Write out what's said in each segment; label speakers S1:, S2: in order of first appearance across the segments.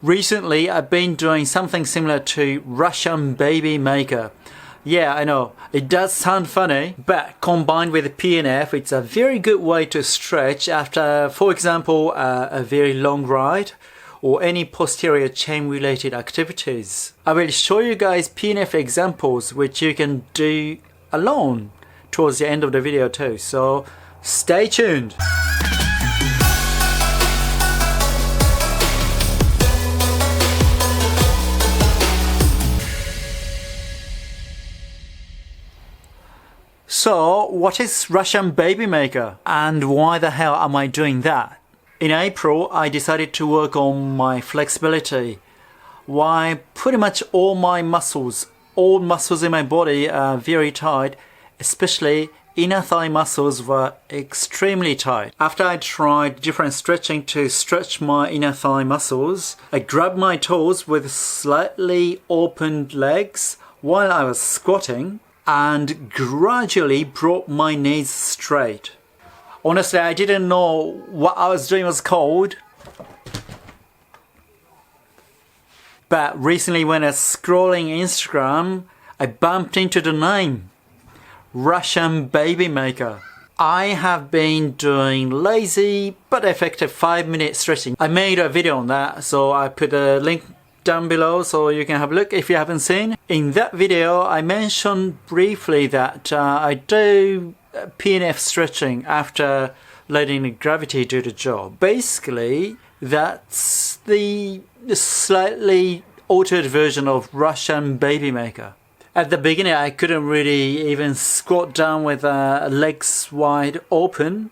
S1: Recently, I've been doing something similar to Russian Baby Maker. Yeah, I know, it does sound funny, but combined with PNF, it's a very good way to stretch after, for example, a very long ride or any posterior chain related activities. I will show you guys PNF examples which you can do alone towards the end of the video too, so stay tuned. So, what is Russian Baby Maker and why the hell am I doing that? In April, I decided to work on my flexibility. Why pretty much all muscles in my body are very tight, especially inner thigh muscles were extremely tight. After I tried different stretching to stretch my inner thigh muscles, I grabbed my toes with slightly opened legs while I was squatting and gradually brought my knees straight. Honestly, I didn't know what I was doing was called. But recently when I was scrolling Instagram, I bumped into the name, Russian Baby Maker. I have been doing lazy but effective 5-minute stretching. I made a video on that, so I put a link down below so you can have a look if you haven't seen. In that video I mentioned briefly that I do PNF stretching after letting the gravity do the job. Basically that's the slightly altered version of Russian Baby Maker. At the beginning I couldn't really even squat down with legs wide open,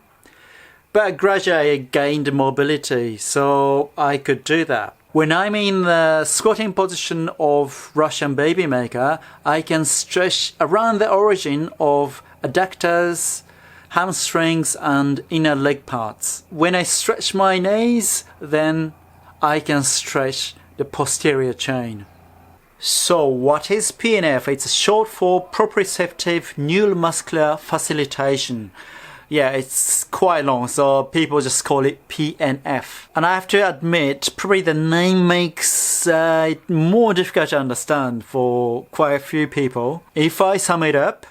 S1: but gradually I gained mobility so I could do that. When I'm in the squatting position of Russian Baby Maker, I can stretch around the origin of adductors, hamstrings and inner leg parts. When I stretch my knees, then I can stretch the posterior chain. So what is PNF? It's short for proprioceptive neuromuscular facilitation. Yeah, it's quite long, so people just call it PNF. And I have to admit, probably the name makes it more difficult to understand for quite a few people. If I sum it up,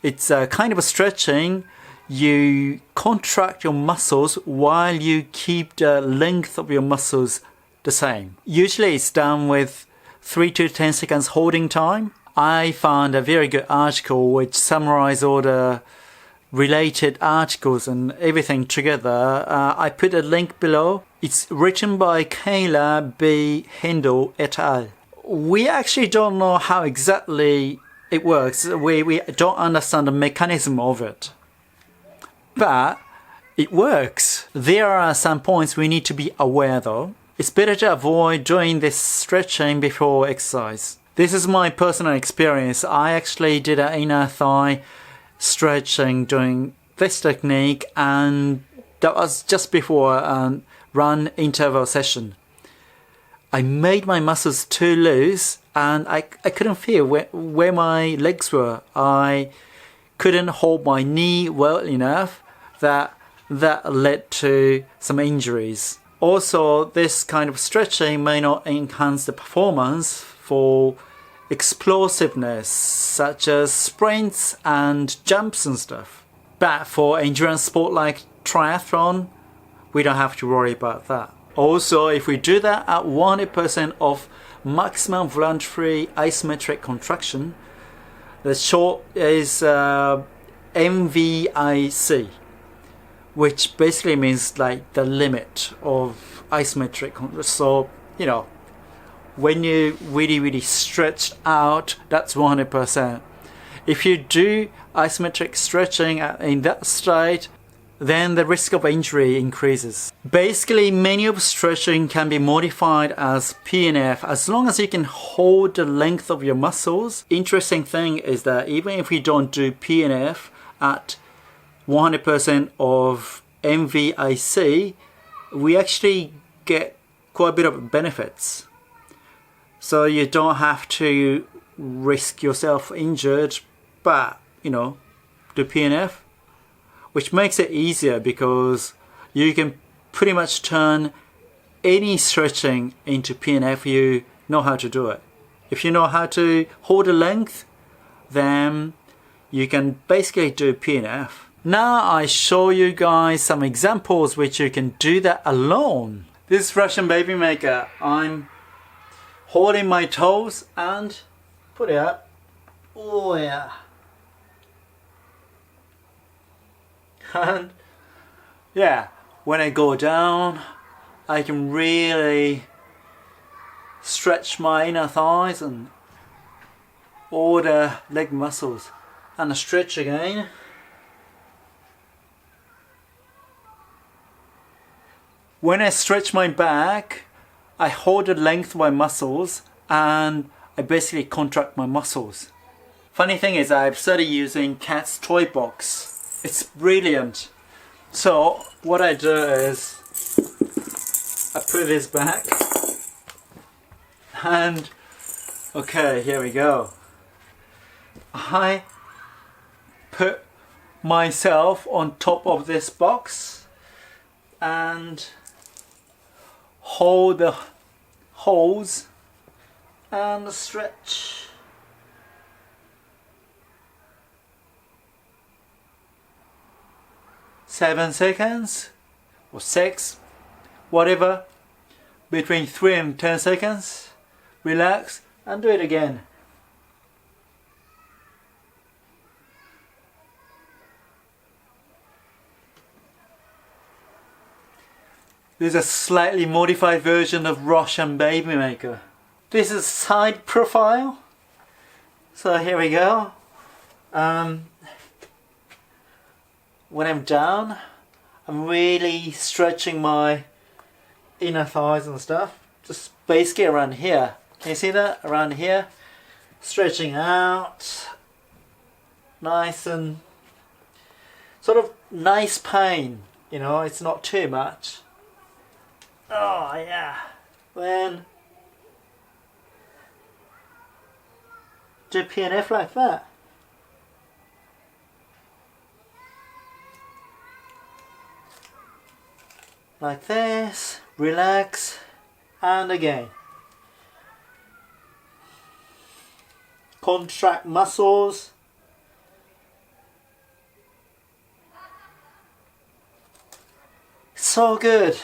S1: it's a kind of a stretching. You contract your muscles while you keep the length of your muscles the same. Usually it's done with 3 to 10 seconds holding time. I found a very good article which summarized all the related articles and everything together. I put a link below. It's written by Kayla B. Hindle et al. We actually don't know how exactly it works. We don't understand the mechanism of it. But it works. There are some points we need to be aware though. It's better to avoid doing this stretching before exercise. This is my personal experience. I actually did an inner thigh stretching doing this technique, and that was just before a run interval session. I made my muscles too loose and I couldn't feel where my legs were. I couldn't hold my knee well enough. That led to some injuries. Also, this kind of stretching may not enhance the performance for explosiveness such as sprints and jumps and stuff. But for endurance sport like triathlon, we don't have to worry about that. Also, if we do that at 100% of maximum voluntary isometric contraction, the short is MVIC, which basically means like the limit of isometric contraction. So, you know, when you really stretch out, that's 100%. If you do isometric stretching in that state, then the risk of injury increases. Basically, many of stretching can be modified as PNF as long as you can hold the length of your muscles. Interesting thing is that even if we don't do PNF at 100% of MVIC, we actually get quite a bit of benefits. So you don't have to risk yourself injured, but, you know, do PNF, which makes it easier because you can pretty much turn any stretching into PNF, you know how to do it. If you know how to hold the length, then you can basically do PNF. Now I show you guys some examples which you can do that alone. This Russian baby maker, I'm holding my toes and put it up. Oh yeah. And yeah, when I go down, I can really stretch my inner thighs and all the leg muscles. And I stretch again. When I stretch my back, I hold the length of my muscles and I basically contract my muscles. Funny thing is, I've started using Cat's Toy Box. It's brilliant. So what I do is I put this back and okay, here we go. I put myself on top of this box and hold the holes and stretch. Seven seconds or 6, whatever, between 3 and 10 seconds. Relax and do it again. This is a slightly modified version of Russian baby maker. This is side profile. So here we go. When I'm down, I'm really stretching my inner thighs and stuff. Just basically around here. Can you see that? Around here. Stretching out. Nice and sort of nice pain. You know, it's not too much. Oh yeah. Then do PNF like that. Like this, relax, and again. Contract muscles. So good.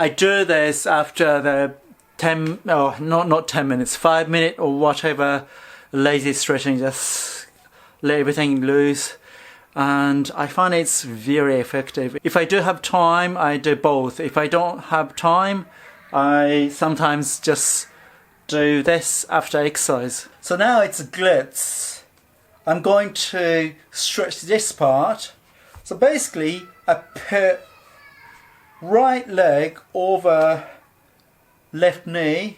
S1: I do this after the 10, oh, not 10 minutes, 5 minutes or whatever lazy stretching, just let everything loose. And I find it's very effective. If I do have time, I do both. If I don't have time, I sometimes just do this after exercise. So now it's glutes. I'm going to stretch this part. So basically, I put right leg over left knee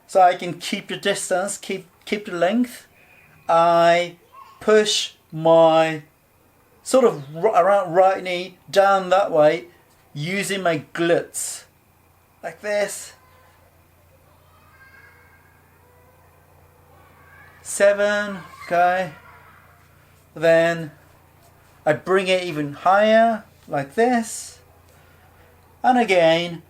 S1: so I can keep the distance, keep the length. I push my sort of around right knee down that way using my glutes like this. 7, okay. Then I bring it even higher like this. And again.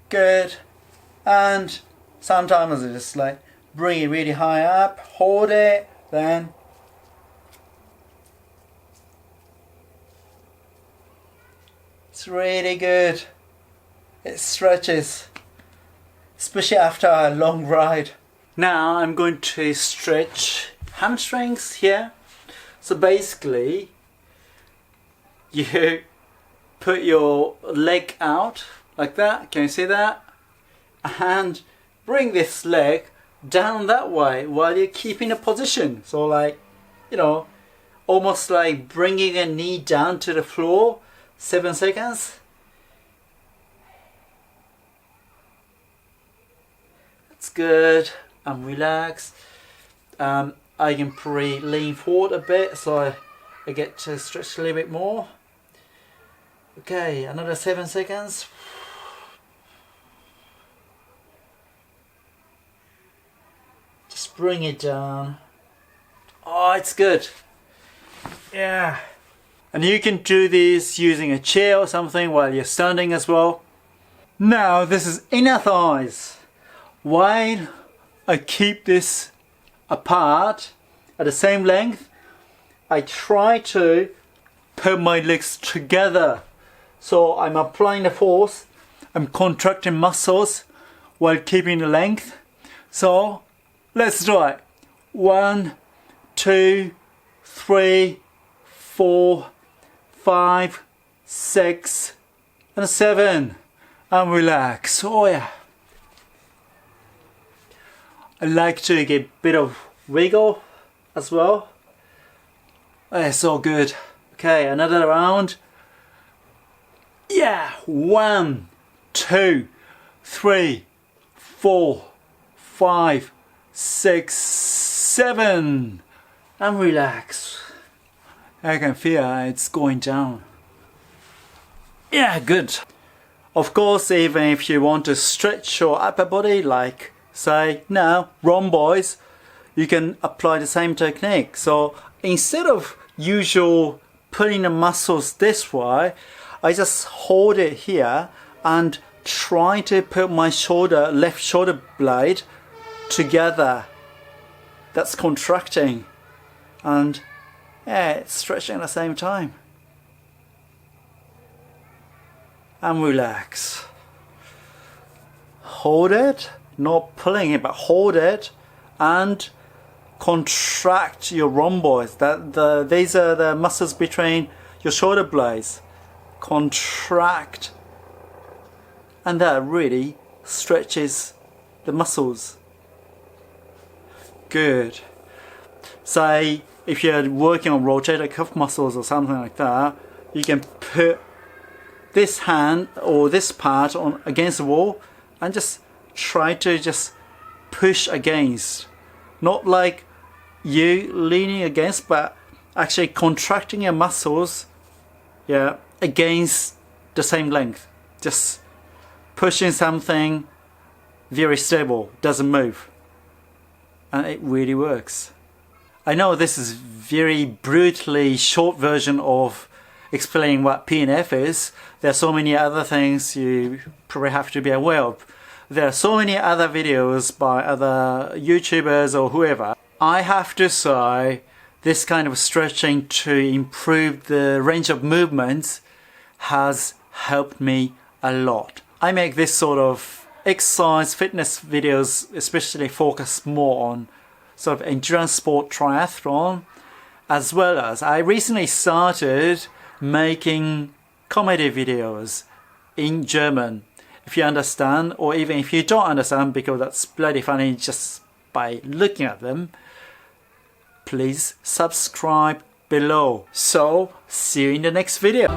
S1: Good. And sometimes I just like bring it really high up, hold it, then it's really good. It stretches, especially after a long ride. Now I'm going to stretch hamstrings here. So basically, you put your leg out like that. Can you see that? And bring this leg down that way while you're keeping a position. So like, you know, almost like bringing a knee down to the floor. 7 seconds. That's good. I'm relaxed. I can probably lean forward a bit so I get to stretch a little bit more. Okay, another 7 seconds. Just bring it down. Oh, it's good. Yeah. And you can do this using a chair or something while you're standing as well. Now this is inner thighs. While I keep this apart at the same length, I try to put my legs together. So I'm applying the force, I'm contracting muscles while keeping the length. So let's do it. 1, 2, 3, 4, 5, 6, and 7. And relax. Oh yeah. I like to get a bit of wiggle as well. It's so good. Okay, another round. Yeah, 1, 2, 3, 4, 5, 6, 7. And relax. I can feel it's going down. Yeah, good. Of course, even if you want to stretch your upper body, like say now, rhomboids, you can apply the same technique. So instead of usual putting the muscles this way, I just hold it here and try to put my shoulder, left shoulder blade together. That's contracting and yeah, it's stretching at the same time. And relax. Hold it, not pulling it, but hold it and contract your rhomboids. These are the muscles between your shoulder blades. Contract, and that really stretches the muscles. Good. Say if you're working on rotator cuff muscles or something like that, you can put this hand or this part on against the wall and just try to just push against, not like you leaning against, but actually contracting your muscles, yeah, against the same length, just pushing something very stable, doesn't move, and it really works. I know this is very brutally short version of explaining what PNF is. There are so many other things you probably have to be aware of. There are so many other videos by other YouTubers or whoever. I have to say this kind of stretching to improve the range of movements has helped me a lot. I make this sort of exercise fitness videos especially focus more on sort of endurance sport triathlon, as well as I recently started making comedy videos in German. If you understand, or even if you don't understand, because that's bloody funny just by looking at them, please subscribe below. So, see you in the next video.